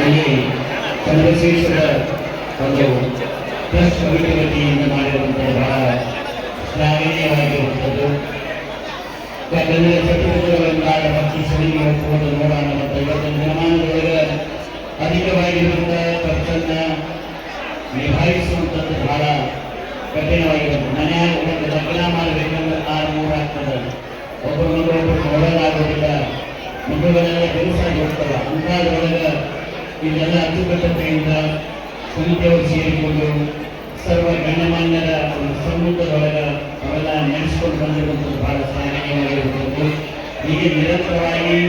ಇಲ್ಲಿ ಚಂದ್ರಶೇಖರ ಒಂದು trust committee ವತಿಯಿಂದ ಮಾಡಿರುವಂತಹ ಬಹಳ ಶ್ಲಾಘನೀಯವಾಗಿರುತ್ತದೆ. ಯಾಕಂದರೆ ಚಟುವಟಿಕೆಗಳಿಂದ ಭಕ್ತಿ ಸರಿಗೆ ಹೋಗುವುದು ನೋಡೋಣ ಮತ್ತು ಇವತ್ತಿನ ದಿನಮಾನದೊಳಗೆ ಅಧಿಕವಾಗಿರುವಂತಹ ಖರ್ಚನ್ನು ನಿಭಾಯಿಸುವಂಥದ್ದು ಬಹಳ ಕಠಿಣವಾಗಿರುತ್ತೆ. ಮನೆಯಾಗ ಒಂದು ಲಗ್ನ ಮಾಡಬೇಕಂದ್ರೆ 6-3 ಆಗ್ತದೆ. ಒಬ್ಬರು ನೋಡೋದಾಗೋದಿಲ್ಲ, ಮಗುಗಳೆಲ್ಲ ಕೆಲಸಾಗಿ ಹೋಗ್ತವೆ. ಅಂಥದ್ರೊಳಗೆ ಇದೆಲ್ಲ ಅಚ್ಚುಕಟ್ಟತೆಯಿಂದ ಸಮಿತಿಯವರು ಸೇರಿಕೊಂಡು ಸರ್ವ ಗಣ್ಯಮಾನ್ಯರ ಒಂದು ಸಮ್ಮುಖದೊಳಗೆ ಅವೆಲ್ಲ ನಡೆಸಿಕೊಂಡು ಬಂದಿರುವಂಥದ್ದು ಬಹಳ ಶ್ಲಾಘನೀಯವಾಗಿರುತ್ತದೆ. ಹೀಗೆ ನಿರಂತರವಾಗಿ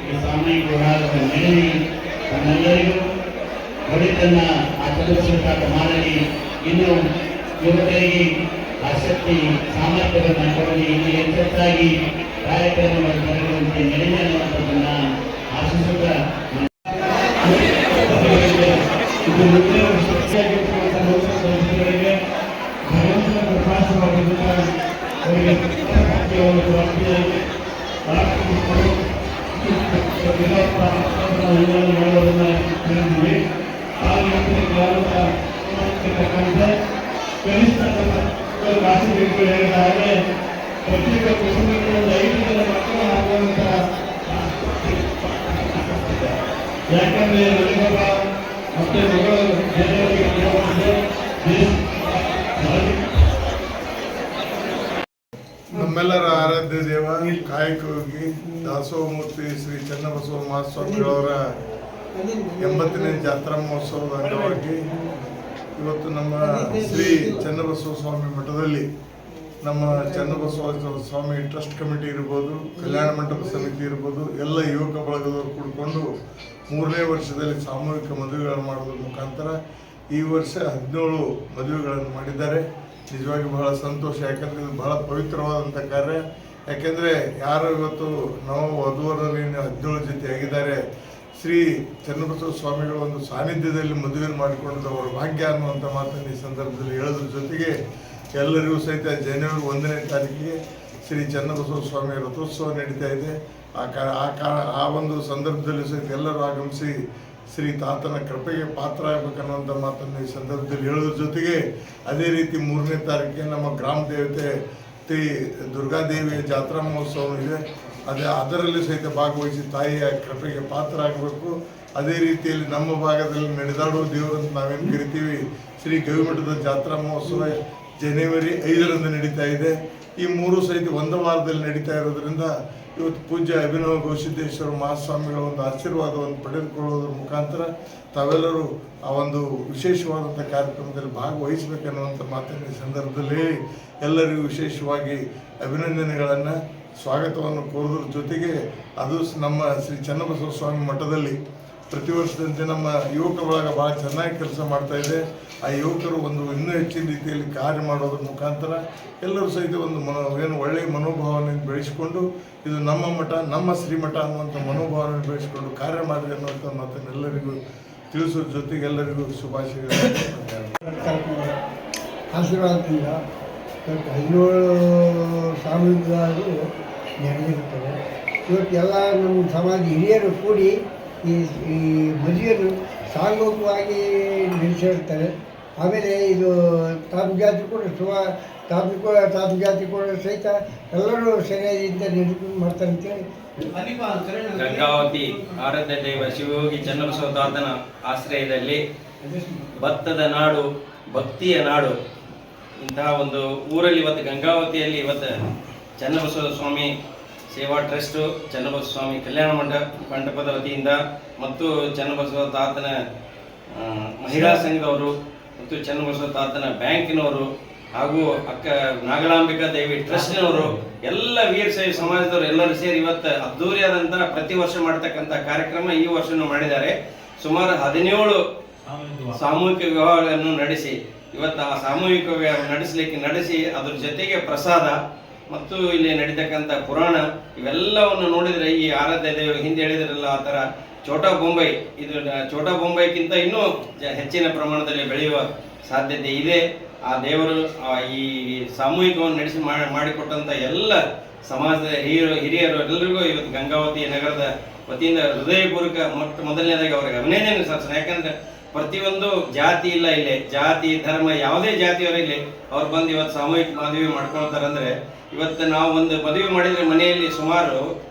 ಈ ಸಾಮೂಹಿಕ ವಿವಾಹವನ್ನು ನಡೆಸಿ ತಮ್ಮೆಲ್ಲರಿಗೂ ಒಳಿತನ್ನು ಆಚರಿಸಬೇಕಾದ ಮಾಡಲಿ. ಇನ್ನು ಯುವಕರಿಗೆ ಆಸಕ್ತಿ ಸಾಮರ್ಥ್ಯಗಳನ್ನು ಕೊಡಲಿ. ಇನ್ನು ಹೆಚ್ಚಾಗಿ ಕಾರ್ಯಕ್ರಮಗಳು ನಡೆಯುವಂತೆ ನಡೆಯಲಿ ಅನ್ನುವಂಥದ್ದನ್ನು ಆಶಿಸುತ್ತಾ ಕನಿಷ್ಠ ಖಾಸಗಿಗಳು ಹೇಳಿದ್ದಾರೆ. ಪ್ರತ್ಯೇಕ ಕುಟುಂಬಗಳು 5 ಜನ ಮಕ್ಕಳು ಆಗುವಂತಹ, ಯಾಕಂದ್ರೆ ನನಗೊಬ್ಬ ಮತ್ತೆ ಮಗಳು ನಮ್ಮೆಲ್ಲರ ಆರಾಧ್ಯ ದೇವ ಕಾಯಕಯೋಗಿ ದಾಸೋಹಮೂರ್ತಿ ಶ್ರೀ ಚನ್ನಬಸವ ಮಹಾಸ್ವಾಮಿಗಳವರ 80ನೇ ಜಾತ್ರಾ ಮಹೋತ್ಸವದ ಅಂಗವಾಗಿ ಇವತ್ತು ನಮ್ಮ ಶ್ರೀ ಚನ್ನಬಸವ ಸ್ವಾಮಿ ಮಠದಲ್ಲಿ ನಮ್ಮ ಚನ್ನಬಸವ ಸ್ವಾಮಿ ಟ್ರಸ್ಟ್ ಕಮಿಟಿ ಇರ್ಬೋದು, ಕಲ್ಯಾಣ ಮಂಟಪ ಸಮಿತಿ ಇರ್ಬೋದು, ಎಲ್ಲ ಯುವಕ ಬಳಗದವರು ಕೂಡಿಕೊಂಡು 3ನೇ ವರ್ಷದಲ್ಲಿ ಸಾಮೂಹಿಕ ಮದುವೆಗಳನ್ನು ಮಾಡೋದ್ರ ಮುಖಾಂತರ ಈ ವರ್ಷ 17 ಮದುವೆಗಳನ್ನು ಮಾಡಿದ್ದಾರೆ. ನಿಜವಾಗಿ ಬಹಳ ಸಂತೋಷ. ಯಾಕಂದರೆ ಇದು ಬಹಳ ಪವಿತ್ರವಾದಂಥ ಕಾರ್ಯ. ಯಾಕೆಂದರೆ ಯಾರು ಇವತ್ತು ನಾವು ವಧುವರರಲ್ಲಿ 17 ಜೊತೆ ಆಗಿದ್ದಾರೆ, ಶ್ರೀ ಚನ್ನಬಸವ ಸ್ವಾಮಿಗಳ ಒಂದು ಸಾನ್ನಿಧ್ಯದಲ್ಲಿ ಮದುವೆ ಮಾಡಿಕೊಂಡು ಅವರ ಭಾಗ್ಯ ಅನ್ನುವಂಥ ಮಾತನ್ನು ಈ ಸಂದರ್ಭದಲ್ಲಿ ಹೇಳೋದ್ರ ಜೊತೆಗೆ ಎಲ್ಲರಿಗೂ ಸಹಿತ ಜನವರಿ 1ನೇ ತಾರೀಕಿಗೆ ಶ್ರೀ ಚನ್ನಬಸವ ಸ್ವಾಮಿಯ ರಥೋತ್ಸವ ನಡೀತಾ ಇದೆ. ಆ ಒಂದು ಸಂದರ್ಭದಲ್ಲಿ ಸಹಿತ ಎಲ್ಲರೂ ಆಗಮಿಸಿ ಶ್ರೀ ತಾತನ ಕೃಪೆಗೆ ಪಾತ್ರ ಆಗಬೇಕನ್ನುವಂಥ ಮಾತನ್ನು ಈ ಸಂದರ್ಭದಲ್ಲಿ ಹೇಳೋದ್ರ ಜೊತೆಗೆ ಅದೇ ರೀತಿ 3ನೇ ತಾರೀಕಿಗೆ ನಮ್ಮ ಗ್ರಾಮ ದೇವತೆ ಶ್ರೀ ದುರ್ಗಾದೇವಿಯ ಜಾತ್ರಾ ಮಹೋತ್ಸವ ಇದೆ. ಅದರಲ್ಲಿ ಸಹಿತ ಭಾಗವಹಿಸಿ ತಾಯಿಯ ಕೃಪೆಗೆ ಪಾತ್ರ ಆಗಬೇಕು. ಅದೇ ರೀತಿಯಲ್ಲಿ ನಮ್ಮ ಭಾಗದಲ್ಲಿ ನಡೆದಾಡುವ ದೇವರಂತ ನಾವೇನು ಕರಿತೀವಿ, ಶ್ರೀ ಗವಿಮಠದ ಜಾತ್ರಾ ಮಹೋತ್ಸವ ಜನವರಿ 5ರಂದು ನಡೀತಾ ಇದೆ. ಈ 3 ಸಹಿತ ಒಂದು ವಾರದಲ್ಲಿ ನಡೀತಾ ಇರೋದ್ರಿಂದ ಇವತ್ತು ಪೂಜ್ಯ ಅಭಿನವ ಗವಿಸಿದ್ದೇಶ್ವರ ಮಹಾಸ್ವಾಮಿಗಳ ಒಂದು ಆಶೀರ್ವಾದವನ್ನು ಪಡೆದುಕೊಳ್ಳೋದ್ರ ಮುಖಾಂತರ ತಾವೆಲ್ಲರೂ ಆ ಒಂದು ವಿಶೇಷವಾದಂಥ ಕಾರ್ಯಕ್ರಮದಲ್ಲಿ ಭಾಗವಹಿಸಬೇಕನ್ನುವಂಥ ಮಾತಿನ ಸಂದರ್ಭದಲ್ಲಿ ಎಲ್ಲರಿಗೂ ವಿಶೇಷವಾಗಿ ಅಭಿನಂದನೆಗಳನ್ನು ಸ್ವಾಗತವನ್ನು ಕೋರೋದ್ರ ಜೊತೆಗೆ ಅದು ನಮ್ಮ ಶ್ರೀ ಚನ್ನಬಸವ ಸ್ವಾಮಿ ಮಠದಲ್ಲಿ ಪ್ರತಿ ವರ್ಷದಂತೆ ನಮ್ಮ ಯುವಕ ಬಳಗ ಭಾಳ ಚೆನ್ನಾಗಿ ಕೆಲಸ ಮಾಡ್ತಾ ಇದೆ. ಆ ಯುವಕರು ಒಂದು ಇನ್ನೂ ಹೆಚ್ಚಿನ ರೀತಿಯಲ್ಲಿ ಕಾರ್ಯ ಮಾಡೋದ್ರ ಮುಖಾಂತರ ಎಲ್ಲರೂ ಸಹಿತ ಒಂದು ಏನು ಒಳ್ಳೆಯ ಮನೋಭಾವನೆಯನ್ನು ಬೆಳೆಸಿಕೊಂಡು ಇದು ನಮ್ಮ ಮಠ, ನಮ್ಮ ಶ್ರೀಮಠ ಅನ್ನುವಂಥ ಮನೋಭಾವನೆ ಬೆಳೆಸಿಕೊಂಡು ಕಾರ್ಯ ಮಾಡಿದೆ ಅನ್ನುವಂಥ ಮಾತನ್ನು ಎಲ್ಲರಿಗೂ ತಿಳಿಸೋದ್ರ ಜೊತೆಗೆ ಎಲ್ಲರಿಗೂ ಶುಭಾಶಯಗಳು. ಆಶೀರ್ವಾದದಿಂದ 17 ಸಾಮೂಹಿಕಗಳು ನಡೆದಿರುತ್ತದೆ. ಇವತ್ತೆಲ್ಲ ನಮ್ಮ ಸಮಾಜ ಹಿರಿಯರು ಕೂಡಿ ಈ ಮದುವೆಯನ್ನು ಸಾಂಘಿಕವಾಗಿ ನಡೆಸಿರ್ತಾರೆ. ಆಮೇಲೆ ಇದು ತಾಪ ಜಾತಿ ಕೂಡ ತಾಪ ಜಾತಿ ಕೂಡ ಸಹಿತ ಎಲ್ಲರೂ ಸರಿಯಾಗಿಂದ ನಡೆದುಕೊಂಡು ಮಾಡ್ತಾರೆ ಅಂತೇಳಿ ಗಂಗಾವತಿ ಆರಾಧ್ಯ ದೈವ ಶಿವಯೋಗಿ ಚನ್ನಬಸವ ತಾತನ ಆಶ್ರಯದಲ್ಲಿ ಭತ್ತದ ನಾಡು, ಭಕ್ತಿಯ ನಾಡು ಇಂತಹ ಒಂದು ಊರಲ್ಲಿ ಇವತ್ತು ಗಂಗಾವತಿಯಲ್ಲಿ ಇವತ್ತು ಚನ್ನಬಸವ ಸ್ವಾಮಿ ಸೇವಾ ಟ್ರಸ್ಟು, ಚನ್ನಬಸವ ಸ್ವಾಮಿ ಕಲ್ಯಾಣ ಮಂಟಪದ ವತಿಯಿಂದ ಮತ್ತು ಚನ್ನಬಸವ ತಾತನ ಮಹಿಳಾ ಸಂಘದವರು ಮತ್ತು ಚನ್ನಬಸವ ತಾತನ ಬ್ಯಾಂಕಿನವರು ಹಾಗೂ ನಾಗಲಾಂಬಿಕಾ ದೇವಿ ಟ್ರಸ್ಟ್ನವರು ಎಲ್ಲ ವೀರಶೈವ ಸಮಾಜದವರು ಎಲ್ಲರೂ ಸೇರಿ ಇವತ್ತು ಅದ್ದೂರಿಯಾದಂಥ ಪ್ರತಿ ವರ್ಷ ಮಾಡ್ತಕ್ಕಂಥ ಕಾರ್ಯಕ್ರಮ ಈ ವರ್ಷನೂ ಮಾಡಿದ್ದಾರೆ. ಸುಮಾರು 17 ಸಾಮೂಹಿಕ ವಿವಾಹಗಳನ್ನು ನಡೆಸಿ ಇವತ್ತು ಆ ಸಾಮೂಹಿಕ ವಿವಾಹ ನಡೆಸಿ ಅದ್ರ ಜೊತೆಗೆ ಪ್ರಸಾದ ಮತ್ತು ಇಲ್ಲಿ ನಡೀತಕ್ಕಂಥ ಪುರಾಣ ಇವೆಲ್ಲವನ್ನು ನೋಡಿದರೆ ಈ ಆರಾಧ್ಯ ದೇವ ಹಿಂದೆ ಹೇಳಿದ್ರಲ್ಲ ಆ ಥರ ಛೋಟಾ ಬೊಂಬೈ, ಇದು ಛೋಟಾ ಬೊಂಬೈಗಿಂತ ಇನ್ನೂ ಹೆಚ್ಚಿನ ಪ್ರಮಾಣದಲ್ಲಿ ಬೆಳೆಯುವ ಸಾಧ್ಯತೆ ಇದೆ. ಆ ದೇವರು ಈ ಸಾಮೂಹಿಕವನ್ನು ನಡೆಸಿ ಮಾಡಿಕೊಟ್ಟಂಥ ಎಲ್ಲ ಸಮಾಜದ ಹಿರಿಯರು ಎಲ್ಲರಿಗೂ ಇವತ್ತು ಗಂಗಾವತಿ ನಗರದ ವತಿಯಿಂದ ಹೃದಯಪೂರ್ವಕ ಮೊದಲನೇದಾಗಿ ಅವರಿಗೆ ಅಭಿನಂದನೆ ಸಲ್ಲಿಸ್ತಾರೆ. ಯಾಕಂದ್ರೆ ಪ್ರತಿಯೊಂದು ಜಾತಿ ಇಲ್ಲ ಇಲ್ಲಿ, ಜಾತಿ ಧರ್ಮ ಯಾವುದೇ ಜಾತಿಯವರು ಇಲ್ಲಿ ಅವ್ರು ಬಂದು ಇವತ್ತು ಸಾಮೂಹಿಕ ಮದುವೆ ಮಾಡ್ಕೊಳ್ತಾರಂದ್ರೆ, ಇವತ್ತು ನಾವು ಒಂದು ಮದುವೆ ಮಾಡಿದ್ರೆ ಮನೆಯಲ್ಲಿ ಸುಮಾರು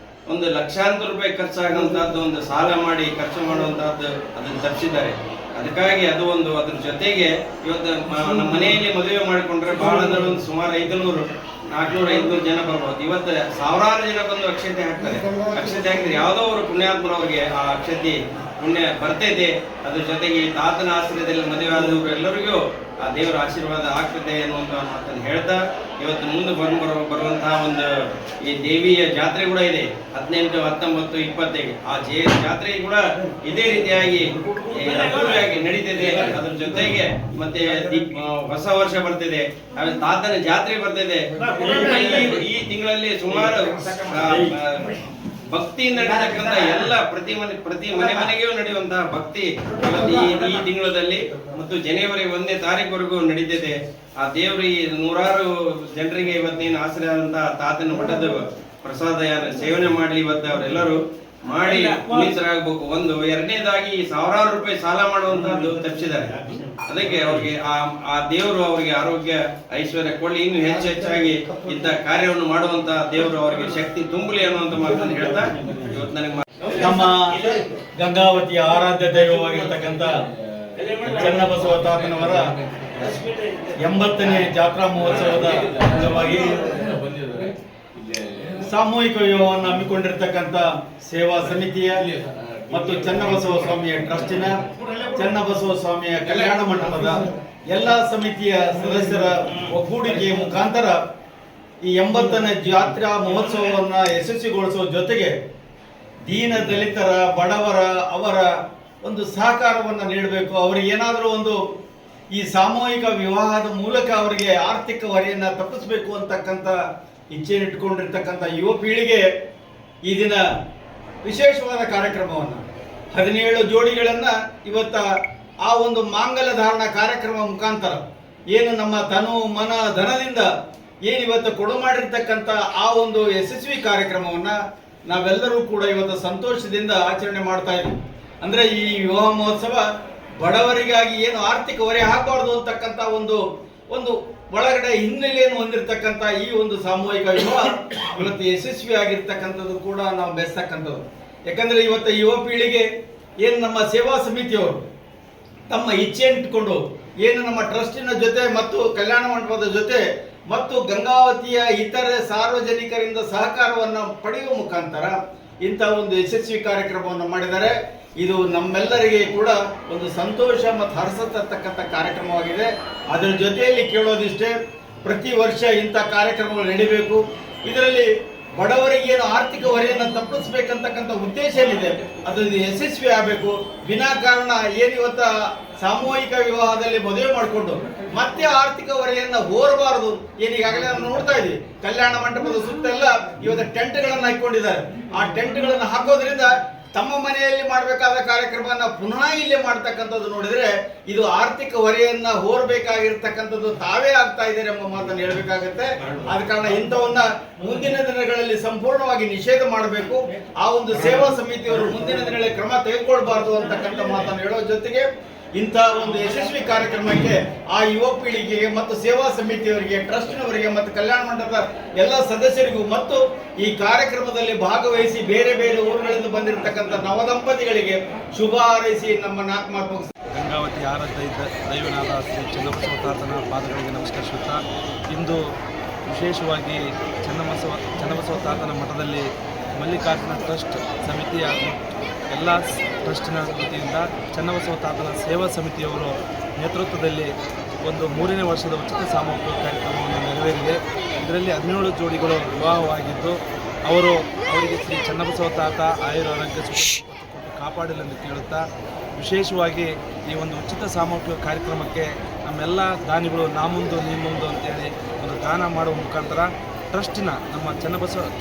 ಒಂದು ಲಕ್ಷಾಂತರ ರೂಪಾಯಿ ಖರ್ಚಾಗುವಂತಹದ್ದು, ಒಂದು ಸಾಲ ಮಾಡಿ ಖರ್ಚು ಮಾಡುವಂತಹದ್ದು ಅದನ್ನು ತಪ್ಪಿಸಿದ್ದಾರೆ. ಅದಕ್ಕಾಗಿ ಅದು ಒಂದು ಅದ್ರ ಜೊತೆಗೆ ಇವತ್ತು ನಮ್ಮ ಮನೆಯಲ್ಲಿ ಮದುವೆ ಮಾಡಿಕೊಂಡ್ರೆ ಬಹಳ ಅಂದ್ರೆ ಒಂದು ಸುಮಾರು 400-500 ಜನ ಬರ್ಬೋದು. ಇವತ್ತು ಸಾವಿರಾರು ಜನ ಬಂದು ಅಕ್ಷತೆ ಹಾಕ್ತಾರೆ. ಅಕ್ಷತೆ ಹಾಕಿದ್ರೆ ಯಾವುದೋ ಅವರು ಪುಣ್ಯಾತ್ಮರವ್ರಿಗೆ ಆ ಅಕ್ಷತೆ ಪುಣ್ಯ ಬರ್ತೈತೆ. ಅದ್ರ ಜೊತೆಗೆ ಈ ತಾತನ ಆಶ್ರಯದಲ್ಲಿ ಮದುವೆ ಆದವರು ಎಲ್ಲರಿಗೂ ಆ ದೇವರ ಆಶೀರ್ವಾದ ಆಗ್ತದೆ ಅನ್ನುವಂಥ ಮಾತನ್ನು ಹೇಳ್ತಾ, ಇವತ್ತು ಮುಂದೆ ಬರುವಂತಹ ಒಂದು ಈ ದೇವಿಯ ಜಾತ್ರೆ ಕೂಡ ಇದೆ 18, 19, 20 ಆ ಜಾತ್ರೆ ಕೂಡ ಇದೇ ರೀತಿಯಾಗಿ ನಡೀತಿದೆ. ಅದ್ರ ಜೊತೆಗೆ ಮತ್ತೆ ಹೊಸ ವರ್ಷ ಬರ್ತಿದೆ, ಆಮೇಲೆ ತಾತನ ಜಾತ್ರೆ ಬರ್ತಿದೆ. ಈ ತಿಂಗಳಲ್ಲಿ ಸುಮಾರು ಭಕ್ತಿಯಿಂದ ನಡೀತಕ್ಕಂಥ ಎಲ್ಲ ಪ್ರತಿ ಮನೆ ಮನೆಗೂ ನಡೆಯುವಂತಹ ಭಕ್ತಿ ಈ ತಿಂಗಳಲ್ಲಿ ಮತ್ತು ಜನವರಿ 1ನೇ ತಾರೀಕುವರೆಗೂ ನಡೀತಿದೆ. ಆ ದೇವರು ಈ ನೂರಾರು ಜನರಿಗೆ ಇವತ್ತೇನು ಆಶ್ರಯ ಆದಂತಹ ತಾತನ ಮಠದ ಪ್ರಸಾದ ಸೇವನೆ ಮಾಡಿ ಇವತ್ತು ಅವರೆಲ್ಲರೂ ಮಾಡಿ ಪುನೀತರಾಗಬೇಕು. ಒಂದು ಎರಡನೇದಾಗಿ ಸಾವಿರಾರು ರೂಪಾಯಿ ಸಾಲ ಮಾಡುವಂತಹದ್ದು ತಪ್ಪಿಸಿದ್ದಾರೆ. ಅದಕ್ಕೆ ಅವ್ರಿಗೆ ಆ ದೇವರು ಅವರಿಗೆ ಆರೋಗ್ಯ ಐಶ್ವರ್ಯ ಕೊಡ್ಲಿ, ಇನ್ನು ಹೆಚ್ಚಾಗಿ ಇಂಥ ಕಾರ್ಯವನ್ನು ಮಾಡುವಂತ ದೇವರು ಅವರಿಗೆ ಶಕ್ತಿ ತುಂಬಲಿ ಅನ್ನುವಂತ ಮಾತನ್ನು ಹೇಳ್ತಾ ಇವತ್ತು ನನಗೆ ನಮ್ಮ ಗಂಗಾವತಿಯ ಆರಾಧ್ಯ ದೈವವಾಗಿರ್ತಕ್ಕಂಥ ಚನ್ನಬಸವ ತಾತನವರ 80ನೇ ಜಾತ್ರಾ ಮಹೋತ್ಸವದ ಅಂಗವಾಗಿ ಸಾಮೂಹಿಕ ವಿವಾಹವನ್ನು ಹಮ್ಮಿಕೊಂಡಿರ್ತಕ್ಕಂಥ ಸೇವಾ ಸಮಿತಿಯ ಮತ್ತು ಚನ್ನಬಸವ ಸ್ವಾಮಿಯ ಟ್ರಸ್ಟಿನ ಚನ್ನಬಸವ ಸ್ವಾಮಿಯ ಕಲ್ಯಾಣ ಮಂಟಪದ ಎಲ್ಲ ಸಮಿತಿಯ ಸದಸ್ಯರ ಒಗ್ಗೂಡಿಕೆಯ ಮುಖಾಂತರ ಈ 80ನೇ ಜಾತ್ರಾ ಮಹೋತ್ಸವವನ್ನು ಯಶಸ್ವಿಗೊಳಿಸುವ ಜೊತೆಗೆ ದೀನ ದಲಿತರ ಬಡವರ ಅವರ ಒಂದು ಸಹಕಾರವನ್ನು ನೀಡಬೇಕು. ಅವರಿಗೆ ಏನಾದರೂ ಒಂದು ಈ ಸಾಮೂಹಿಕ ವಿವಾಹದ ಮೂಲಕ ಅವರಿಗೆ ಆರ್ಥಿಕ ಹೊರೆಯನ್ನು ತಪ್ಪಿಸಬೇಕು ಅಂತಕ್ಕಂಥ ಇಚ್ಛೆಯನ್ನಿಟ್ಟುಕೊಂಡಿರ್ತಕ್ಕಂಥ ಯುವ ಪೀಳಿಗೆ ಈ ದಿನ ವಿಶೇಷವಾದ ಕಾರ್ಯಕ್ರಮವನ್ನು 17 ಜೋಡಿಗಳನ್ನು ಇವತ್ತ ಆ ಒಂದು ಮಾಂಗಲ್ಯ ಧಾರಣ ಕಾರ್ಯಕ್ರಮ ಮುಖಾಂತರ ಏನು ನಮ್ಮ ತನು ಮನ ಧನದಿಂದ ಏನಿವತ್ತು ಕೊಡು ಮಾಡಿರ್ತಕ್ಕಂಥ ಆ ಒಂದು ಯಶಸ್ವಿ ಕಾರ್ಯಕ್ರಮವನ್ನು ನಾವೆಲ್ಲರೂ ಕೂಡ ಇವತ್ತು ಸಂತೋಷದಿಂದ ಆಚರಣೆ ಮಾಡ್ತಾ ಇದ್ದೀವಿ. ಅಂದರೆ ಈ ವಿವಾಹ ಮಹೋತ್ಸವ ಬಡವರಿಗಾಗಿ ಏನು ಆರ್ಥಿಕ ಹೊರೆ ಹಾಕಬಾರ್ದು ಅಂತಕ್ಕಂಥ ಒಂದು ಒಳಗಡೆ ಹಿನ್ನೆಲೆಯನ್ನು ಹೊಂದಿರತಕ್ಕಂಥ ಈ ಒಂದು ಸಾಮೂಹಿಕ ವಿವಾಹ ಇವತ್ತು ಯಶಸ್ವಿ ಆಗಿರ್ತಕ್ಕಂಥದ್ದು ಕೂಡ ನಾವು ಬೆಳೆಸ್ತಕ್ಕಂಥದ್ದು. ಯಾಕಂದ್ರೆ ಇವತ್ತು ಯುವ ಪೀಳಿಗೆ ಏನು ನಮ್ಮ ಸೇವಾ ಸಮಿತಿಯವರು ತಮ್ಮ ಇಚ್ಛೆಯನ್ನಿಟ್ಟುಕೊಂಡು ಏನು ನಮ್ಮ ಟ್ರಸ್ಟಿನ ಜೊತೆ ಮತ್ತು ಕಲ್ಯಾಣ ಮಂಟಪದ ಜೊತೆ ಮತ್ತು ಗಂಗಾವತಿಯ ಇತರೆ ಸಾರ್ವಜನಿಕರಿಂದ ಸಹಕಾರವನ್ನು ಪಡೆಯುವ ಮುಖಾಂತರ ಇಂಥ ಒಂದು ಯಶಸ್ವಿ ಕಾರ್ಯಕ್ರಮವನ್ನು ಮಾಡಿದ್ದಾರೆ. ಇದು ನಮ್ಮೆಲ್ಲರಿಗೆ ಕೂಡ ಒಂದು ಸಂತೋಷ ಮತ್ತು ಹರ್ಷ ತರ್ತಕ್ಕಂಥ ಕಾರ್ಯಕ್ರಮವಾಗಿದೆ. ಅದರ ಜೊತೆಯಲ್ಲಿ ಕೇಳೋದಿಷ್ಟೇ, ಪ್ರತಿ ವರ್ಷ ಇಂಥ ಕಾರ್ಯಕ್ರಮಗಳು ನಡೀಬೇಕು. ಇದರಲ್ಲಿ ಬಡವರಿಗೆ ಏನು ಆರ್ಥಿಕ ಹೊರೆಯನ್ನು ತಪ್ಪಿಸಬೇಕಂತಕ್ಕಂಥ ಉದ್ದೇಶ ಏನಿದೆ ಅದು ಯಶಸ್ವಿ ಆಗಬೇಕು. ವಿನಾಕಾರಣ ಏನಿವತ್ತ ಸಾಮೂಹಿಕ ವಿವಾಹದಲ್ಲಿ ಮದುವೆ ಮಾಡಿಕೊಂಡು ಮತ್ತೆ ಆರ್ಥಿಕ ಹೊರೆಯನ್ನು ಹೋರಬಾರದು. ಏನೀಗಾಗಲೇ ನಾವು ನೋಡ್ತಾ ಇದ್ದೀವಿ, ಕಲ್ಯಾಣ ಮಂಟಪದ ಸುತ್ತೆಲ್ಲ ಇವತ್ತು ಟೆಂಟ್ಗಳನ್ನು ಹಾಕೊಂಡಿದ್ದಾರೆ. ಆ ಟೆಂಟ್ಗಳನ್ನು ಹಾಕೋದ್ರಿಂದ ತಮ್ಮ ಮನೆಯಲ್ಲಿ ಮಾಡಬೇಕಾದ ಕಾರ್ಯಕ್ರಮನ ಪುನಃ ಇಲ್ಲೇ ಮಾಡ್ತಕ್ಕಂಥದ್ದು ನೋಡಿದ್ರೆ ಇದು ಆರ್ಥಿಕ ಹೊರೆಯನ್ನ ಹೋರಬೇಕಾಗಿರ್ತಕ್ಕಂಥದ್ದು ತಾವೇ ಆಗ್ತಾ ಇದ್ದಾರೆ ಎಂಬ ಮಾತನ್ನು ಹೇಳಬೇಕಾಗುತ್ತೆ. ಆದ ಕಾರಣ ಇಂಥವನ್ನ ಮುಂದಿನ ದಿನಗಳಲ್ಲಿ ಸಂಪೂರ್ಣವಾಗಿ ನಿಷೇಧ ಮಾಡಬೇಕು. ಆ ಒಂದು ಸೇವಾ ಸಮಿತಿಯವರು ಮುಂದಿನ ದಿನಗಳಲ್ಲಿ ಕ್ರಮ ತೆಗೆದುಕೊಳ್ಬಾರ್ದು ಅಂತಕ್ಕಂಥ ಮಾತನ್ನು ಹೇಳೋ ಜೊತೆಗೆ ಇಂಥ ಒಂದು ಯಶಸ್ವಿ ಕಾರ್ಯಕ್ರಮಕ್ಕೆ ಆ ಯುವ ಪೀಳಿಗೆಗೆ ಮತ್ತು ಸೇವಾ ಸಮಿತಿಯವರಿಗೆ, ಟ್ರಸ್ಟ್ನವರಿಗೆ ಮತ್ತು ಕಲ್ಯಾಣ ಮಂಟಪದ ಎಲ್ಲ ಸದಸ್ಯರಿಗೂ ಮತ್ತು ಈ ಕಾರ್ಯಕ್ರಮದಲ್ಲಿ ಭಾಗವಹಿಸಿ ಬೇರೆ ಬೇರೆ ಊರುಗಳಿಂದ ಬಂದಿರತಕ್ಕಂಥ ನವದಂಪತಿಗಳಿಗೆ ಶುಭ ಹಾರೈಸಿ ನಮ್ಮ 4 ಮಾತು ಮುಗಿಸ್ತಾರೆ. ಗಂಗಾವತಿ ಆರಾಧ್ಯ ದೈವನಾದ ಶ್ರೀ ಚನ್ನಬಸವ ತಾತನ ಪಾದಗಳಿಗೆ ನಮಸ್ಕರಿಸುತ್ತಾ, ಇಂದು ವಿಶೇಷವಾಗಿ ಚನ್ನಬಸವ ತಾತನ ಮಠದಲ್ಲಿ ಮಲ್ಲಿಕಾರ್ಜುನ ಟ್ರಸ್ಟ್ ಸಮಿತಿ ಹಾಗೂ ಎಲ್ಲ ಟ್ರಸ್ಟಿನ ವತಿಯಿಂದ ಚನ್ನಬಸವ ತಾತನ ಸೇವಾ ಸಮಿತಿಯವರು ನೇತೃತ್ವದಲ್ಲಿ ಒಂದು 3ನೇ ವರ್ಷದ ಉಚಿತ ಸಾಮೂಹಿಕ ಕಾರ್ಯಕ್ರಮವನ್ನು ನೆರವೇರಿದೆ. ಇದರಲ್ಲಿ 17 ಜೋಡಿಗಳು ವಿವಾಹವಾಗಿದ್ದು ಅವರಿಗೆ ಶ್ರೀ ಚನ್ನಬಸವ ತಾತ ಆಯುರಾರೋಗ್ಯ ಕೊಟ್ಟು ಕಾಪಾಡಲೆಂದು ಕೇಳುತ್ತಾ, ವಿಶೇಷವಾಗಿ ಈ ಒಂದು ಉಚಿತ ಸಾಮೂಹಿಕ ಕಾರ್ಯಕ್ರಮಕ್ಕೆ ನಮ್ಮೆಲ್ಲ ದಾನಿಗಳು ನಾ ಮುಂದು ನೀ ಮುಂದು ಅಂತೇಳಿ ಒಂದು ದಾನ ಮಾಡುವ ಮುಖಾಂತರ ಟ್ರಸ್ಟಿನ ನಮ್ಮ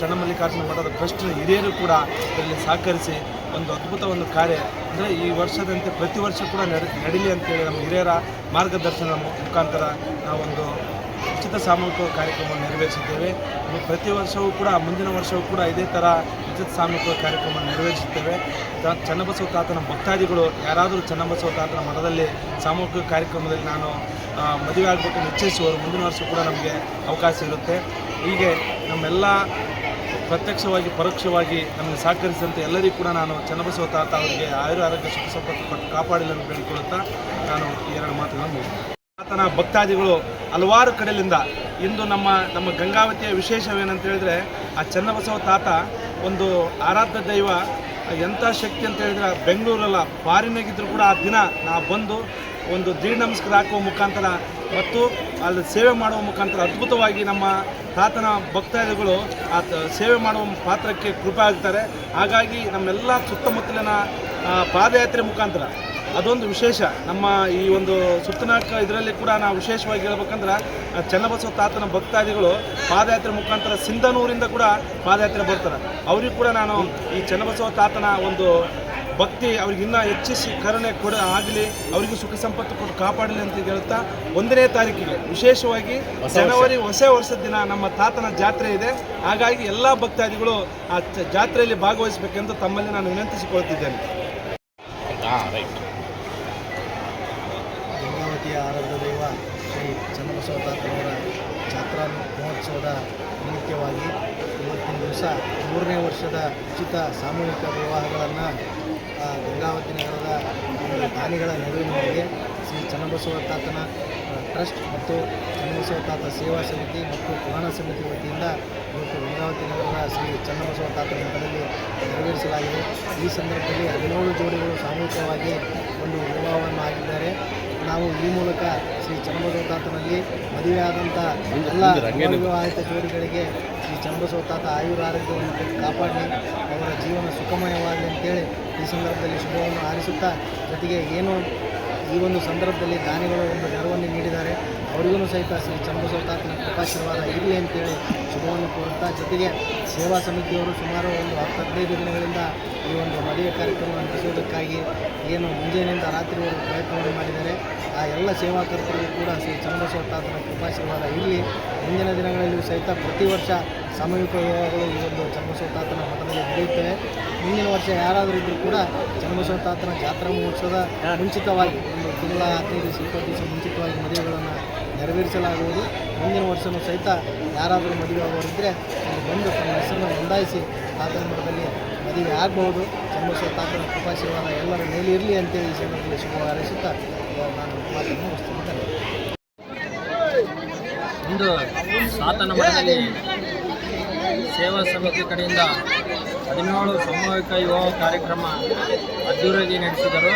ಚನ್ನಮಲ್ಲಿಕಾರ್ಜುನ ಮಠದ ಟ್ರಸ್ಟಿನ ಹಿರಿಯರು ಕೂಡ ಇದರಲ್ಲಿ ಸಹಕರಿಸಿ ಒಂದು ಅದ್ಭುತ ಒಂದು ಕಾರ್ಯ ಅಂದರೆ ಈ ವರ್ಷದಂತೆ ಪ್ರತಿ ವರ್ಷ ಕೂಡ ನಡೀಲಿ ಅಂತೇಳಿ ನಮ್ಮ ಹಿರಿಯರ ಮಾರ್ಗದರ್ಶನ ಮುಖಾಂತರ ನಾವೊಂದು ಉಚಿತ ಸಾಮೂಹಿಕ ಕಾರ್ಯಕ್ರಮವನ್ನು ನೆರವೇರಿಸಿದ್ದೇವೆ. ಪ್ರತಿ ವರ್ಷವೂ ಕೂಡ ಮುಂದಿನ ವರ್ಷವೂ ಕೂಡ ಇದೇ ಥರ ಉಚಿತ ಸಾಮೂಹಿಕ ಕಾರ್ಯಕ್ರಮ ನೆರವೇರಿಸುತ್ತೇವೆ. ಚನ್ನಬಸವ ತಾತನ ಭಕ್ತಾದಿಗಳು ಯಾರಾದರೂ ಚನ್ನಬಸವ ತಾತನ ಮಠದಲ್ಲಿ ಸಾಮೂಹಿಕ ಕಾರ್ಯಕ್ರಮದಲ್ಲಿ ನಾನು ಮದುವೆ ಆಗಬೇಕು ನಿಶ್ಚಯಿಸುವವರು ಮುಂದಿನ ವರ್ಷ ಕೂಡ ನಮಗೆ ಅವಕಾಶ ಇರುತ್ತೆ. ಹೀಗೆ ನಮ್ಮೆಲ್ಲ ಪ್ರತ್ಯಕ್ಷವಾಗಿ ಪರೋಕ್ಷವಾಗಿ ನಮಗೆ ಸಹಕರಿಸಿದಂತೆ ಎಲ್ಲರಿಗೂ ಕೂಡ ನಾನು ಚನ್ನಬಸವ ತಾತ ಅವರಿಗೆ ಆರೋಗ್ಯ ಸುಖ ಸಂಪತ್ತು ಕೊಟ್ಟು ಕಾಪಾಡಲೆಂದು ಬೇಡಿಕೊಳ್ಳುತ್ತಾ ನಾನು ಈ 2 ಮಾತುಗಳನ್ನು ಮುಗಿಸ್ತೇನೆ. ತಾತನ ಭಕ್ತಾದಿಗಳು ಹಲವಾರು ಕಡೆಯಿಂದ ಇಂದು ನಮ್ಮ ಗಂಗಾವತಿಯ ವಿಶೇಷವೇನಂತ ಹೇಳಿದ್ರೆ ಆ ಚನ್ನಬಸವ ತಾತ ಒಂದು ಆರಾಧ್ಯ ದೈವ. ಎಂಥ ಶಕ್ತಿ ಅಂತ ಹೇಳಿದ್ರೆ ಬೆಂಗಳೂರಲ್ಲ ಫಾರಿನಾಗಿದ್ದರೂ ಕೂಡ ಆ ದಿನ ನಾ ಬಂದು ಒಂದು ದೀಡ್ ನಮಸ್ಕಾರ ಹಾಕುವ ಮುಖಾಂತರ ಮತ್ತು ಅಲ್ಲಿ ಸೇವೆ ಮಾಡುವ ಮುಖಾಂತರ ಅದ್ಭುತವಾಗಿ ನಮ್ಮ ತಾತನ ಭಕ್ತಾದಿಗಳು ಆ ಸೇವೆ ಮಾಡುವ ಪಾತ್ರಕ್ಕೆ ಕೃಪೆ ಆಗ್ತಾರೆ. ಹಾಗಾಗಿ ನಮ್ಮೆಲ್ಲ ಸುತ್ತಮುತ್ತಲಿನ ಪಾದಯಾತ್ರೆ ಮುಖಾಂತರ ಅದೊಂದು ವಿಶೇಷ. ನಮ್ಮ ಈ ಒಂದು ಸುತ್ತನಾಕ ಇದರಲ್ಲಿ ಕೂಡ ನಾವು ವಿಶೇಷವಾಗಿ ಹೇಳ್ಬೇಕಂದ್ರೆ ಚನ್ನಬಸವ ತಾತನ ಭಕ್ತಾದಿಗಳು ಪಾದಯಾತ್ರೆ ಮುಖಾಂತರ ಸಿಂಧನೂರಿಂದ ಕೂಡ ಪಾದಯಾತ್ರೆ ಬರ್ತಾರೆ. ಅವ್ರಿಗೂ ಕೂಡ ನಾನು ಈ ಚನ್ನಬಸವ ತಾತನ ಒಂದು ಭಕ್ತಿ ಅವ್ರಿಗೆ ಇನ್ನೂ ಹೆಚ್ಚಿಸಿ ಕರುಣೆ ಆಗಲಿ, ಅವರಿಗೂ ಸುಖ ಸಂಪತ್ತು ಕೊಟ್ಟು ಕಾಪಾಡಲಿ ಅಂತ ಹೇಳುತ್ತಾ 1ನೇ ತಾರೀಕಿಗೆ ವಿಶೇಷವಾಗಿ ಜನವರಿ ಹೊಸ ವರ್ಷದ ದಿನ ನಮ್ಮ ತಾತನ ಜಾತ್ರೆ ಇದೆ. ಹಾಗಾಗಿ ಎಲ್ಲ ಭಕ್ತಾದಿಗಳು ಆ ಜಾತ್ರೆಯಲ್ಲಿ ಭಾಗವಹಿಸಬೇಕೆಂದು ತಮ್ಮಲ್ಲಿ ನಾನು ವಿನಂತಿಸಿಕೊಳ್ತಿದ್ದೇನೆ. ಗಂಗಾವತಿಯ ಆರಾಧ್ಯ ದೈವ ಶ್ರೀ ಚನ್ನಬಸವ ತಾತನವರ ಜಾತ್ರಾ ಮಹೋತ್ಸವದ ನಿಮಿತ್ತವಾಗಿ ಇವತ್ತಿನ ದಿವಸ 3ನೇ ವರ್ಷದ ಉಚಿತ ಸಾಮೂಹಿಕ ವಿವಾಹಗಳನ್ನು ಗಂಗಾವತಿ ನಗರದ ದಾನಿಗಳ ನೆರವಿನ ಮೇರೆಗೆ ಶ್ರೀ ಚನ್ನಬಸವ ತಾತನ ಟ್ರಸ್ಟ್ ಮತ್ತು ಚನ್ನಬಸವ ತಾತ ಸೇವಾ ಸಮಿತಿ ಮತ್ತು ಪುರಾಣ ಸಮಿತಿ ವತಿಯಿಂದ ಇವತ್ತು ಗಂಗಾವತಿ ನಗರದ ಶ್ರೀ ಚನ್ನಬಸವ ತಾತನ ಮಠದಲ್ಲಿ ನೆರವೇರಿಸಲಾಗಿದೆ. ಈ ಸಂದರ್ಭದಲ್ಲಿ 17 ಜೋಡಿಗಳು ಸಾಮೂಹಿಕವಾಗಿ ಒಂದು ವಿವಾಹವನ್ನು ಆಗಿದ್ದಾರೆ. ನಾವು ಈ ಮೂಲಕ ಶ್ರೀ ಚನ್ನಬಸವ ತಾತನಲ್ಲಿ ಮದುವೆಯಾದಂಥ ಎಲ್ಲ ವಿವಾಹಿತ ಜೋಡಿಗಳಿಗೆ ಶ್ರೀ ಚನ್ನಬಸವ ತಾತ ಆಯುರಾರೋಗ್ಯವನ್ನು ಕೊಟ್ಟು ಕಾಪಾಡಿ ಅವರ ಜೀವನ ಸುಖಮಯವಾಗಲಿ ಅಂತೇಳಿ ಈ ಸಂದರ್ಭದಲ್ಲಿ ಶುಭವನ್ನು ಹಾರೈಸುತ್ತಾ, ಜೊತೆಗೆ ಏನು ಈ ಒಂದು ಸಂದರ್ಭದಲ್ಲಿ ದಾನಿಗಳು ಒಂದು ನೆರವನ್ನು ನೀಡಿದ್ದಾರೆ ಅವರಿಗೂ ಸಹಿತ ಶ್ರೀ ಚನ್ನಬಸವ ತಾತನ ಕೃಪಾಶೀರ್ವಾದ ಇರಲಿ ಅಂತೇಳಿ ಶುಭವನ್ನು ಕೋರುತ್ತಾ, ಜೊತೆಗೆ ಸೇವಾ ಸಮಿತಿಯವರು ಸುಮಾರು ಒಂದು 10-15 ದಿನಗಳಿಂದ ಈ ಒಂದು ಮದುವೆ ಕಾರ್ಯಕ್ರಮ ನಡೆಸುವುದಕ್ಕಾಗಿ ಏನು ಮುಂಜಾನೆಯಿಂದ ರಾತ್ರಿವರೆಗೂ ಪ್ರಯತ್ನವನ್ನು ಮಾಡಿದ್ದಾರೆ. ಆ ಎಲ್ಲ ಸೇವಾಕರ್ತರಿಗೂ ಕೂಡ ಶ್ರೀ ಚನ್ನಬಸವ ತಾತನ ಕೃಪಾಶೀರ್ವಾದ ಇರಲಿ. ಮುಂದಿನ ದಿನಗಳಲ್ಲಿಯೂ ಸಹಿತ ಪ್ರತಿ ವರ್ಷ ಸಾಮೂಹಿಕ ವಿವಾಹಗಳು ಈ ಒಂದು ಚನ್ನಬಸವ ತಾತನ ಮಠದಲ್ಲಿ ನಡೆಯುತ್ತವೆ. ಮುಂದಿನ ವರ್ಷ ಯಾರಾದರೂ ಇದ್ದರೂ ಕೂಡ ಚನ್ನಬಸವ ತಾತನ ಜಾತ್ರಾ ಮಹೋತ್ಸವದ ಮುಂಚಿತವಾಗಿ ಒಂದು ತಿಂಗಳ 15 ದಿವಸ 20 ದಿವಸ ಮುಂಚಿತವಾಗಿ ಮದುವೆಗಳನ್ನು ನೆರವೇರಿಸಲಾಗುವುದು. ಮುಂದಿನ ವರ್ಷವೂ ಸಹಿತ ಯಾರಾದರೂ ಮದುವೆ ಆಗೋರಿದ್ದರೆ ಅಲ್ಲಿ ಬಂದು ತಮ್ಮ ಹೆಸರನ್ನು ನೋಂದಾಯಿಸಿ ತಾತನ ಮಠದಲ್ಲಿ ಮದುವೆ ಆಗಬಹುದು. ಚನ್ನಬಸವ ತಾತನ ಕೃಪಾಶೀರ್ವಾದ ಎಲ್ಲರ ಮೇಲೆ ಇರಲಿ ಅಂತೇಳಿ ಈ ಸಂದರ್ಭದಲ್ಲಿ ಶುಭ ಹಾರೈಸುತ್ತಾ ನಾನು ಮಾತನ್ನು ಮುಗಿಸ್ತೇನೆ. ಇಂದು ತಾತನ ಮಠದಲ್ಲಿ ಸೇವಾ ಸಮಿತಿ ಕಡೆಯಿಂದ 17 ಸಾಮೂಹಿಕ ವಿವಾಹ ಕಾರ್ಯಕ್ರಮ ಅದ್ದೂರಿಯಾಗಿ ನಡೆಸಿದರು.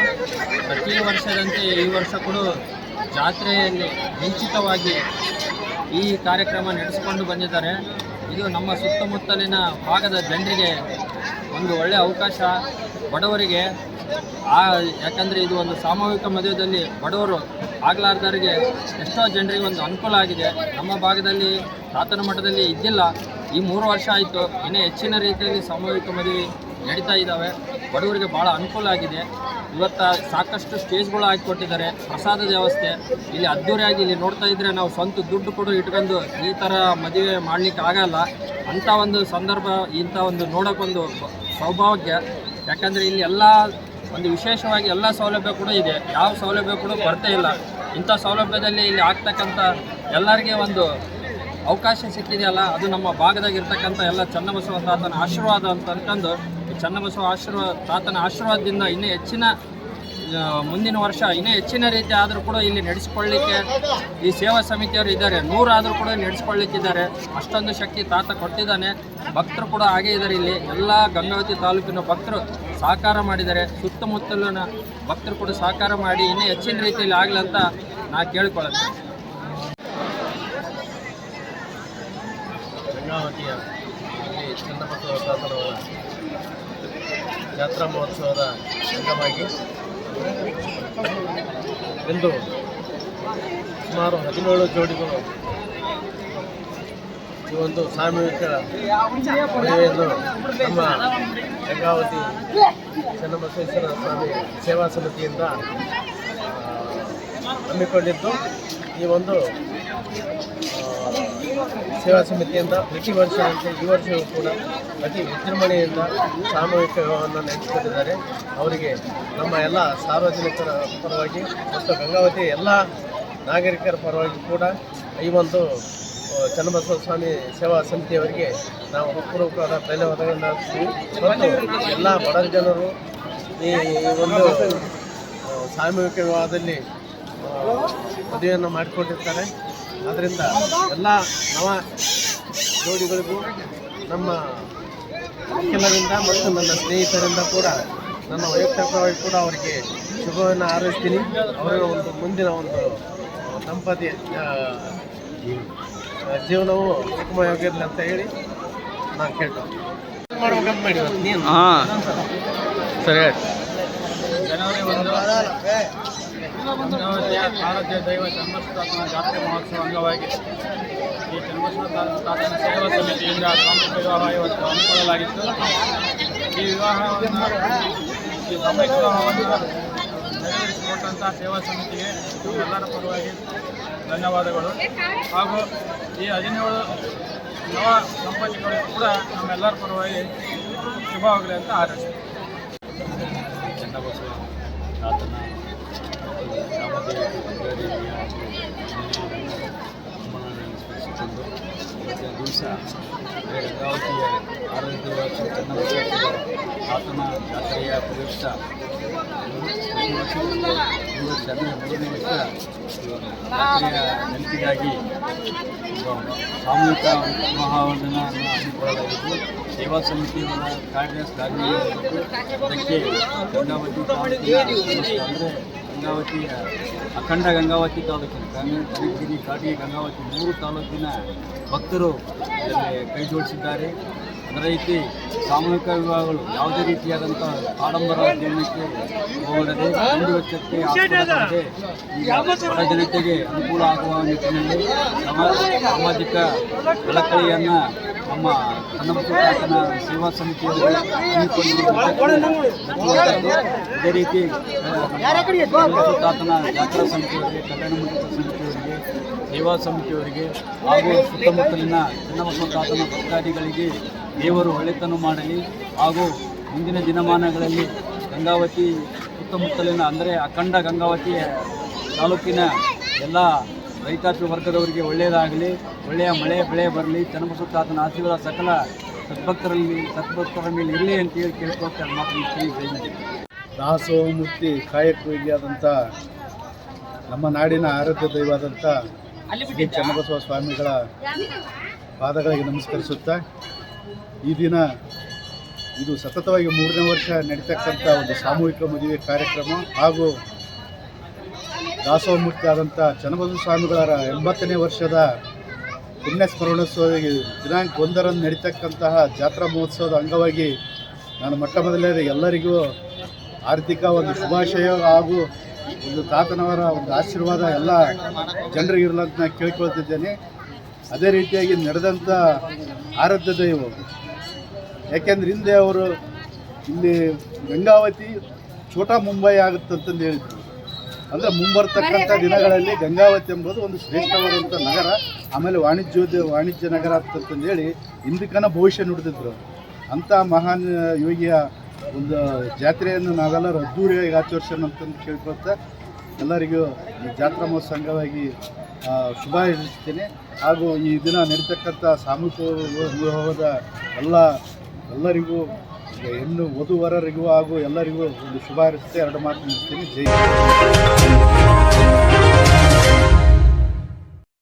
ಪ್ರತಿ ವರ್ಷದಂತೆ ಈ ವರ್ಷ ಕೂಡ ಜಾತ್ರೆಯಲ್ಲಿ ಮುಂಚಿತವಾಗಿ ಈ ಕಾರ್ಯಕ್ರಮ ನಡೆಸಿಕೊಂಡು ಬಂದಿದ್ದಾರೆ. ಇದು ನಮ್ಮ ಸುತ್ತಮುತ್ತಲಿನ ಭಾಗದ ಜನರಿಗೆ ಒಂದು ಒಳ್ಳೆಯ ಅವಕಾಶ. ಬಡವರಿಗೆ ಯಾಕಂದರೆ ಇದು ಒಂದು ಸಾಮೂಹಿಕ ಮದುವೆಯಲ್ಲಿ ಬಡವರು ಆಗಲಾರ್ದವರಿಗೆ ಎಷ್ಟೋ ಜನರಿಗೆ ಒಂದು ಅನುಕೂಲ ಆಗಿದೆ. ನಮ್ಮ ಭಾಗದಲ್ಲಿ ತಾತನ ಮಠದಲ್ಲಿ ಇದ್ದಿಲ್ಲ, ಈ 3 ವರ್ಷ ಆಯಿತು. ಇನ್ನೂ ಹೆಚ್ಚಿನ ರೀತಿಯಲ್ಲಿ ಸಾಮೂಹಿಕ ಮದುವೆ ನಡೀತಾ ಇದ್ದಾವೆ. ಬಡವರಿಗೆ ಭಾಳ ಅನುಕೂಲ ಆಗಿದೆ. ಇವತ್ತು ಸಾಕಷ್ಟು ಸ್ಟೇಜ್ಗಳು ಹಾಕಿಕೊಟ್ಟಿದ್ದಾರೆ, ಪ್ರಸಾದದ ವ್ಯವಸ್ಥೆ ಇಲ್ಲಿ ಅದ್ದೂರಿಯಾಗಿ ಇಲ್ಲಿ ನೋಡ್ತಾ ಇದ್ದರೆ ನಾವು ಸ್ವಂತ ದುಡ್ಡು ಕೂಡ ಇಟ್ಕೊಂಡು ಈ ಥರ ಮದುವೆ ಮಾಡಲಿಕ್ಕೆ ಆಗಲ್ಲ. ಅಂಥ ಒಂದು ಸಂದರ್ಭ, ಇಂಥ ಒಂದು ನೋಡೋಕ್ಕೊಂದು ಸೌಭಾಗ್ಯ. ಯಾಕಂದರೆ ಇಲ್ಲಿ ಎಲ್ಲ ಒಂದು ವಿಶೇಷವಾಗಿ ಎಲ್ಲ ಸೌಲಭ್ಯ ಕೂಡ ಇದೆ, ಯಾವ ಸೌಲಭ್ಯ ಕೂಡ ಕೊರತೆ ಇಲ್ಲ. ಇಂಥ ಸೌಲಭ್ಯದಲ್ಲಿ ಇಲ್ಲಿ ಆಗ್ತಕ್ಕಂಥ ಎಲ್ಲರಿಗೆ ಒಂದು ಅವಕಾಶ ಸಿಕ್ಕಿದೆಯಲ್ಲ, ಅದು ನಮ್ಮ ಭಾಗದಾಗಿರ್ತಕ್ಕಂಥ ಎಲ್ಲ ಚನ್ನಬಸವ ತಾತನ ಆಶೀರ್ವಾದ ಅಂತ ಅನ್ಕೊಂಡು ಚನ್ನಬಸವ ತಾತನ ಆಶೀರ್ವಾದದಿಂದ ಇನ್ನೂ ಹೆಚ್ಚಿನ ಮುಂದಿನ ವರ್ಷ ಇನ್ನೂ ಹೆಚ್ಚಿನ ರೀತಿ ಆದರೂ ಕೂಡ ಇಲ್ಲಿ ನಡೆಸಿಕೊಳ್ಳಲಿಕ್ಕೆ ಈ ಸೇವಾ ಸಮಿತಿಯವರು ಇದ್ದಾರೆ. 100 ಆದರೂ ಕೂಡ ನಡೆಸಿಕೊಳ್ಳಿಕ್ಕಿದ್ದಾರೆ. ಅಷ್ಟೊಂದು ಶಕ್ತಿ ತಾತ ಕೊಟ್ಟಿದ್ದಾನೆ. ಭಕ್ತರು ಕೂಡ ಹಾಗೇ ಇದ್ದಾರೆ. ಇಲ್ಲಿ ಎಲ್ಲ ಗಂಗಾವತಿ ತಾಲೂಕಿನ ಭಕ್ತರು ಸಹಕಾರ ಮಾಡಿದ್ದಾರೆ. ಸುತ್ತಮುತ್ತಲಿನ ಭಕ್ತರು ಕೂಡ ಸಹಕಾರ ಮಾಡಿ ಇನ್ನೂ ಹೆಚ್ಚಿನ ರೀತಿಯಲ್ಲಿ ಆಗಲಿ ಅಂತ ನಾ ಕೇಳಿಕೊಳ್ಳುತ್ತೇನೆ. ಗಂಗಾವತಿಯ ಚನ್ನಬಸವ ತಾತನವರ ಜಾತ್ರಾ ಮಹೋತ್ಸವದ ಅಂಗವಾಗಿ ಇಂದು ಸುಮಾರು 17 ಜೋಡಿಗಳು ಈ ಒಂದು ಸಾಮೂಹಿಕ ಮದುವೆಯನ್ನು ನಮ್ಮ ಗಂಗಾವತಿ ಚನ್ನಬಸವೇಶ್ವರ ಸ್ವಾಮಿ ಸೇವಾ ಸಮಿತಿಯಿಂದ ಹಮ್ಮಿಕೊಂಡಿದ್ದು, ಈ ಒಂದು ಸೇವಾ ಸಮಿತಿಯಿಂದ ಪ್ರತಿ ವರ್ಷದಂತೆ ಈ ವರ್ಷವೂ ಕೂಡ ಅತಿ ವಿಜೃಂಭಣೆಯಿಂದ ಸಾಮೂಹಿಕ ವಿವಾಹವನ್ನು ನಡೆಸಿಕೊಂಡಿದ್ದಾರೆ. ಅವರಿಗೆ ನಮ್ಮ ಎಲ್ಲ ಸಾರ್ವಜನಿಕರ ಪರವಾಗಿ ಮತ್ತು ಗಂಗಾವತಿ ಎಲ್ಲ ನಾಗರಿಕರ ಪರವಾಗಿ ಕೂಡ ಈ ಒಂದು ಚನ್ನಬಸವ ಸ್ವಾಮಿ ಸೇವಾ ಸಮಿತಿಯವರಿಗೆ ನಾವು ಹೃತ್ಪೂರ್ವಕವಾದ ಧನ್ಯವಾದಗಳನ್ನು ಅರ್ಪಿಸ್ತೀವಿ. ಮತ್ತು ಎಲ್ಲ ಬಡ ಜನರು ಈ ಒಂದು ಸಾಮೂಹಿಕ ವಿವಾಹದಲ್ಲಿ ಮದುವೆಯನ್ನು ಮಾಡಿಕೊಂಡಿರ್ತಾರೆ. ಆದ್ದರಿಂದ ಎಲ್ಲ ನವ ಜೋಡಿಗಳಿಗೂ ನಮ್ಮ ವಕೀಲರಿಂದ ಮತ್ತು ನನ್ನ ಸ್ನೇಹಿತರಿಂದ ಕೂಡ ನನ್ನ ವೈಯಕ್ತಿಕವಾಗಿ ಕೂಡ ಅವರಿಗೆ ಶುಭವನ್ನು ಹಾರೈಸ್ತೀನಿ. ಅವರ ಒಂದು ಮುಂದಿನ ಒಂದು ದಂಪತಿ ಜೀವನವು ಸುಖಮಯವಾಗಿರಲಿ ಅಂತ ಹೇಳಿ ನಾನು ಕೇಳ್ತೇನೆ. ಮಾಡ್ಬೇಕಂತ ಮಾಡಿ ನೀನು ಸರಿ. ಜನವರಿ 1 ಗಂಗಾವತಿಯ ಆರಾಧ್ಯ ದೈವ ಚನ್ನಬಸವ ಜಾತ್ರೆ ಮಹೋತ್ಸವ ಅಂಗವಾಗಿ ಈ ಚನ್ನಬಸವ ತಾತನ ಸೇವಾ ಸಮಿತಿಯಿಂದ ಸಾಮೂಹಿಕ ವಿವಾಹ ಇವತ್ತು ಹಮ್ಮಿಕೊಳ್ಳಲಾಗಿತ್ತು. ಈ ವಿವಾಹವನ್ನು ಈ ಸಾಮೂಹಿಕ ವಿವಾಹವನ್ನು ನೆರವೇರಿಸಿಕೊಟ್ಟಂಥ ಸೇವಾ ಸಮಿತಿಗೆ ಎಲ್ಲರ ಪರವಾಗಿ ಧನ್ಯವಾದಗಳು. ಹಾಗೂ ಈ 17 ನವ ದಂಪತಿಗಳು ಕೂಡ ನಮ್ಮೆಲ್ಲರ ಪರವಾಗಿ ಶುಭವಾಗಲಿ ಅಂತ ಹಾರೈಸ್ತೀವಿ. ಚನ್ನಬಸವ ತಾತನ ರಾಮದೇವಿಯ ಸ್ಮರಿಸಿಕೊಂಡು ಇವತ್ತಿನ ದಿವಸ ಗಂಗಾವತಿಯ ಆರಾಧ್ಯ ಚನ್ನಬಸವ ತಾತನ ಜಾತ್ರೆಯ ಪ್ರಯುಕ್ತ ಈ ವರ್ಷ ಮೂರನೇ ವರ್ಷ ಜಾತ್ರೆಯ ನೆನಪಿಗಾಗಿ ಸಾಮೂಹಿಕ ವಿವಾಹವನ್ನು ಹಮ್ಮಿಕೊಳ್ಳಲಾಗಿದ್ದು ಸೇವಾ ಸಮಿತಿಯವರ ಕಾರ್ಯದರ್ಶಿಯಾಗಿದ್ದು ಅದಕ್ಕೆ ಗಂಗಾವತಿ ತಾಲೂಕಿನ ಅಂದರೆ ಗಂಗಾವತಿಯ ಅಖಂಡ ಗಂಗಾವತಿ ತಾಲೂಕಿನ ಕನಕಗಿರಿ ಕಾಟಿಗೆ ಗಂಗಾವತಿ 3 ತಾಲೂಕಿನ ಭಕ್ತರು ಇದರಲ್ಲಿ ಕೈ ಜೋಡಿಸಿದ್ದಾರೆ. ಅದರ ರೀತಿ ಸಾಮೂಹಿಕ ವಿವಾಹಗಳು ಯಾವುದೇ ರೀತಿಯಾದಂಥ ಆಡಂಬರ ಜೀವನಕ್ಕೆ ಹೋಗದೆ ಒಂದು ವೆಚ್ಚಕ್ಕೆ ಆಸ್ಪದ ಬಡ ಜನತೆಗೆ ಅನುಕೂಲ ಆಗುವ ನಿಟ್ಟಿನಲ್ಲಿ ಸಾಮಾಜಿಕ ಕಳಕಳಿಯನ್ನು ನಮ್ಮ ಚನ್ನಬಸವ ತಾತನ ಸೇವಾ ಸಮಿತಿಯವರು ಅದೇ ರೀತಿ ಚನ್ನಬಸವ ತಾತನ ಜಾತ್ರಾ ಸಮಿತಿಯವರಿಗೆ, ಕಲ್ಯಾಣ ಮಂಟಪ ಸಮಿತಿಯವರಿಗೆ, ಸೇವಾ ಸಮಿತಿಯವರಿಗೆ ಹಾಗೂ ಸುತ್ತಮುತ್ತಲಿನ ಚನ್ನಬಸವ ತಾತನ ಭಕ್ತಾದಿಗಳಿಗೆ ದೇವರು ಒಳ್ಳೆತನ ಮಾಡಲಿ. ಹಾಗೂ ಮುಂದಿನ ದಿನಮಾನಗಳಲ್ಲಿ ಗಂಗಾವತಿ ಸುತ್ತಮುತ್ತಲಿನ ಅಂದರೆ ಅಖಂಡ ಗಂಗಾವತಿ ತಾಲೂಕಿನ ಎಲ್ಲ ರೈತಾಪಿ ವರ್ಗದವರಿಗೆ ಒಳ್ಳೆಯದಾಗಲಿ, ಒಳ್ಳೆಯ ಮಳೆ ಬೆಳೆ ಬರಲಿ, ಚನ್ನಬಸವ ತಾತನ ಆಶೀರ್ವಾದ ಸಕಲ ಸದ್ಭಕ್ತರ ಮೇಲೆ ಇರಲಿ ಅಂತೇಳಿ ಕೇಳ್ಕೊಳ್ತಾರೆ. ಮಾತು ದಾಸೋಮೂರ್ತಿ ಕಾಯಕವಾಗಿ ಆದಂಥ ನಮ್ಮ ನಾಡಿನ ಆರಾಧ್ಯ ದೈವಾದಂಥ ಶ್ರೀ ಚನ್ನಬಸವ ಸ್ವಾಮಿಗಳ ಪಾದಗಳಿಗೆ ನಮಸ್ಕರಿಸುತ್ತಾ ಈ ದಿನ ಇದು ಸತತವಾಗಿ 3ನೇ ವರ್ಷ ನಡೀತಕ್ಕಂಥ ಒಂದು ಸಾಮೂಹಿಕ ಮದುವೆ ಕಾರ್ಯಕ್ರಮ ಹಾಗೂ ದಾಸೋಮೂರ್ತಿ ಆದಂಥ ಚನ್ನಬಸವ ಸ್ವಾಮಿಗಳ 80ನೇ ವರ್ಷದ ಪುಣ್ಯಸ್ಮರಣೋತ್ಸವಕ್ಕೆ ದಿನಾಂಕ 1ರಂದು ನಡೀತಕ್ಕಂತಹ ಜಾತ್ರಾ ಮಹೋತ್ಸವದ ಅಂಗವಾಗಿ ನಾನು ಮೊಟ್ಟ ಮೊದಲೇ ಎಲ್ಲರಿಗೂ ಆರ್ಥಿಕ ಒಂದು ಶುಭಾಶಯ ಹಾಗೂ ಒಂದು ತಾತನವರ ಒಂದು ಆಶೀರ್ವಾದ ಎಲ್ಲ ಜನರಿಗಿರಲಂತ ನಾನು ಕೇಳ್ಕೊಳ್ತಿದ್ದೇನೆ. ಅದೇ ರೀತಿಯಾಗಿ ನಡೆದಂಥ ಆರಾಧ್ಯ ದೈವ, ಯಾಕೆಂದ್ರೆ ಹಿಂದೆ ಅವರು ಇಲ್ಲಿ ಗಂಗಾವತಿ ಛೋಟಾ ಮುಂಬೈ ಆಗುತ್ತಂತಂದು ಹೇಳಿದರು. ಅಂದರೆ ಮುಂಬರ್ತಕ್ಕಂಥ ದಿನಗಳಲ್ಲಿ ಗಂಗಾವತಿ ಎಂಬುದು ಒಂದು ಶ್ರೇಷ್ಠವಾದಂಥ ನಗರ, ಆಮೇಲೆ ವಾಣಿಜ್ಯ ನಗರ ಅಂತಂದೇಳಿ ಹಿಂದಕ್ಕನ ಭವಿಷ್ಯ ನುಡಿದಿದ್ರು. ಅಂಥ ಮಹಾನ್ ಯೋಗಿಯ ಒಂದು ಜಾತ್ರೆಯನ್ನು ನಾವೆಲ್ಲರೂ ಅದ್ದೂರಿಯಾಗಿ ಆಚರಿಸೋಣ ಅಂತಂದು ಕೇಳ್ಕೊಳ್ತಾ ಎಲ್ಲರಿಗೂ ಈ ಜಾತ್ರಾ ಮಹೋತ್ಸವ ಅಂಗವಾಗಿ ಶುಭ ಹಾರೈಸುತ್ತೇನೆ. ಹಾಗೂ ಈ ದಿನ ನಡೀತಕ್ಕಂಥ ಸಾಮೂಹಿಕ ವಿವಾಹದ ಎಲ್ಲರಿಗೂ ಹೆಣ್ಣು ವಧುವರರಿಗೂ ಹಾಗೂ ಎಲ್ಲರಿಗೂ ಒಂದು ಶುಭ ಹಾರೈಸುತ್ತೆ. 2 ಮಾತು ಮುಗಿಸ್ತೀನಿ. ಜೈ